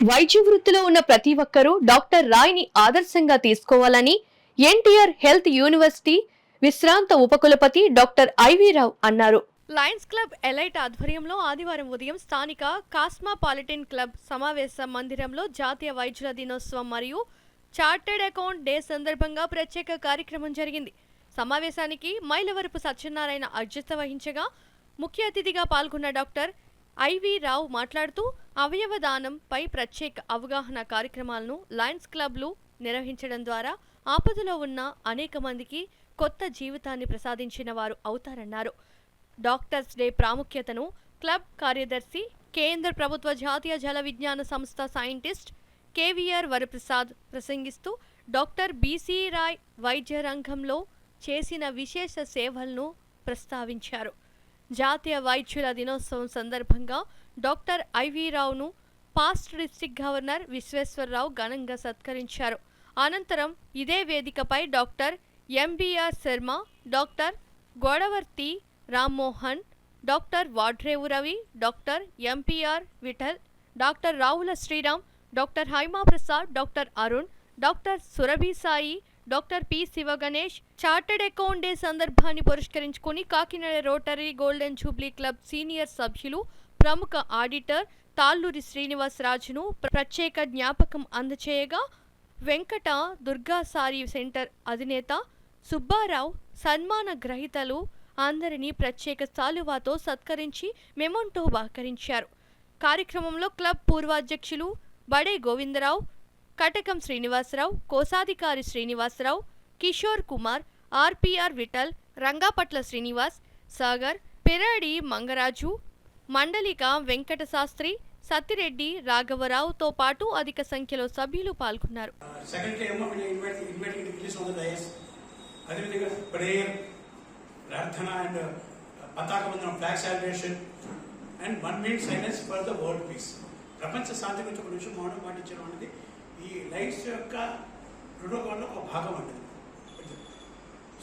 వైద్య వృత్తిలో ఉన్న ప్రతి ఒక్కరూ డాక్టర్ రాయ్ని ఆదర్శంగా తీసుకోవాలని ఎన్టీఆర్ హెల్త్ యూనివర్సిటీ విశ్రాంత ఉపకులపతి డాక్టర్ ఐవి రావ్ అన్నారు. లయన్స్ క్లబ్ ఎలైట్ ఆధ్వర్యంలో ఆదివారం ఉదయం స్థానిక కాస్మాపాలిటన్ క్లబ్ సమావేశ మందిరంలో జాతీయ వైద్యుల దినోత్సవం మరియు చార్టెడ్ అకౌంట్ డే సందర్భంగా ప్రత్యేక కార్యక్రమం జరిగింది. సమావేశానికి మైలవరపు సత్యనారాయణ అధ్యక్షత వహించగా ముఖ్య అతిథిగా పాల్గొన్న డాక్టర్ ఐవి రావ్ మాట్లాడుతూ అవయవ దానంపై ప్రత్యేక అవగాహన కార్యక్రమాలను లయన్స్ క్లబ్లు నిర్వహించడం ద్వారా ఆపదలో ఉన్న అనేక మందికి కొత్త జీవితాన్ని ప్రసాదించిన వారు అవుతారన్నారు. డాక్టర్స్ డే ప్రాముఖ్యతను క్లబ్ కార్యదర్శి కేంద్ర ప్రభుత్వ జాతీయ జల విజ్ఞాన సంస్థ సైంటిస్ట్ కేవీఆర్ వరప్రసాద్ ప్రసంగిస్తూ డాక్టర్ బీసీ రాయ్ వైద్య రంగంలో చేసిన విశేష సేవలను ప్రస్తావించారు. జాతీయ వైద్యుల దినోత్సవం సందర్భంగా డాక్టర్ ఐవి రావ్ను పాస్ట్ డిస్ట్రిక్ట్ గవర్నర్ విశ్వేశ్వరరావు ఘనంగా సత్కరించారు. అనంతరం ఇదే వేదికపై doctor MBR Sharma, doctor Godavarthi Rammohan, doctor Vadrevu Ravi, doctor MPR Vittal, doctor Ravula Sriram, doctor Haima Prasad, doctor Arun, doctor Surabhi Sai, doctor P Sivaganesh chartered account day సందర్భాన్ని పురస్కరించుకుని Kakinada rotary golden jubilee club senior సభ్యులు ప్రముఖ ఆడిటర్ తాళ్ళూరి శ్రీనివాసరాజును ప్రత్యేక జ్ఞాపకం అందచేయగా వెంకట దుర్గాసారి సెంటర్ అధినేత సుబ్బారావు సన్మాన గ్రహీతలు అందరినీ ప్రత్యేక శాలువాతో సత్కరించి మెమొంటో బహకరించారు. కార్యక్రమంలో క్లబ్ పూర్వాధ్యక్షులు బడే గోవిందరావు, కటకం శ్రీనివాసరావు, కోశాధికారి శ్రీనివాసరావు, కిషోర్ కుమార్, ఆర్పీఆర్ విఠల్, రంగాపట్ల శ్రీనివాస్, సాగర్, పెరాడి మంగరాజు, మండలిక వెంకట శాస్త్రి, సత్తిరెడ్డి, రాఘవరావుతో పాటు అధిక సంఖ్యలో సభ్యులు పాల్గొన్నారు. ప్రపంచ శాంతి గురించి ఒక నిమిషం మౌనం పాటించడం అనేది ఈ లైట్స్ యొక్క ప్రోటోకాల్లో ఒక భాగం అనేది.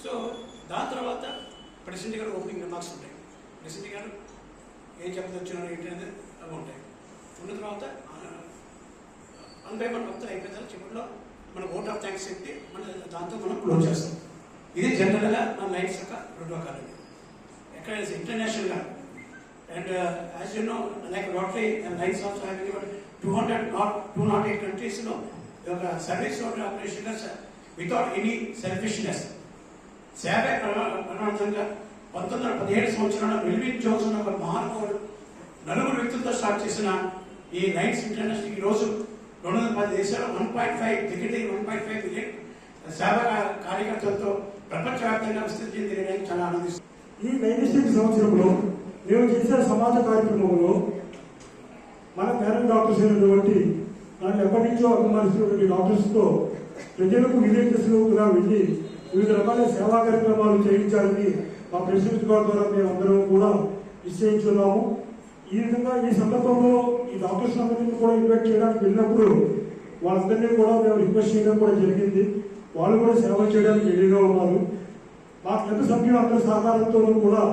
సో దాని తర్వాత ప్రెసిడెంట్ గారు ఓపెనింగ్ రిమార్క్స్ ఉంటాయి. ప్రెసిడెంట్ గారు ఏం చెప్పదొచ్చినారు ఏంటి అనేది అవి ఉంటాయి. ఉన్న తర్వాత అందరూ మనం మొత్తం అయిపోయిన తర్వాత చివరిలో మన ఓట్ ఆఫ్ థ్యాంక్స్ చెప్తే మన దాంతో మనం క్లోజ్ చేస్తాం. ఇది జనరల్గా మన లైట్స్ యొక్క ప్రోటోకాల్ అనేది. ఎక్కడ ఇంటర్నేషనల్గా and as you know, like Rotary and Lions also having about 208 countries, the service order operation without any selfishness. సేవ ప్రణాళికంగా 1917 సంవత్సరంలో మెల్విన్ జోన్స్ అనే ఒక మహానుభావుడు నలుగురు వ్యక్తులతో స్టార్ట్ చేసిన ఈ లైన్స్ ఇంటర్నేషనల్ ఈ రోజు 210 దేశాలు 1.5 మిలియన్ సేవ కార్యకర్తలతో ప్రపంచవ్యాప్తంగా విస్తృతి చెందడానికి చాలా ఆనందిస్తుంది. ఈ 96 సంవత్సరంలో మేము చేసే సమాజ కార్యక్రమంలో మన పేరెంట్ డాక్టర్స్ అయినటువంటి నన్ను ఎప్పటి నుంచో అభిమానిస్తున్నటువంటి డాక్టర్స్తో ప్రజలకు విలేజెస్లోగా వెళ్ళి వివిధ రకాల సేవా కార్యక్రమాలు చేయించాలని మా ప్రెసిడెంట్ గారి ద్వారా మేము అందరం కూడా నిశ్చయించున్నాము. ఈ విధంగా ఈ సందర్భంలో ఈ డాక్టర్స్ అందరినీ కూడా ఇన్వైట్ చేయడానికి వెళ్ళినప్పుడు వాళ్ళందరినీ కూడా మేము రిక్వెస్ట్ చేయడం కూడా జరిగింది. వాళ్ళు కూడా సేవ చేయడానికి రెడీగా ఉన్నారు. మా క్లబ్ సభ్యులు అందరి సహకారంతో కూడా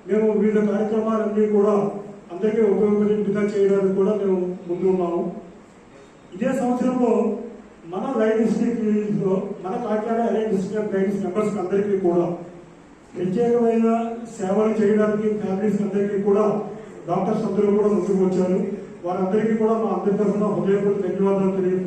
మేము వివిధ కార్యక్రమాలన్నీ కూడా అందరికీ ఉపయోగపడేట్టుగా చేయడానికి కూడా మేము ముందు ఉన్నాము. ఇదే సంవత్సరంలో మన లైన్ డిస్ట్రిక్ట్లో మన Kakinada elite district lines members అందరికీ కూడా ప్రత్యేకమైన సేవలు చేయడానికి ఫ్యామిలీస్ అందరికీ కూడా డాక్టర్స్ అందరూ కూడా ముందుకు వచ్చారు. వారందరికీ కూడా మా అందరి తరఫున హృదయపూర్వక ధన్యవాదాలు తెలియజేస్తున్నాను.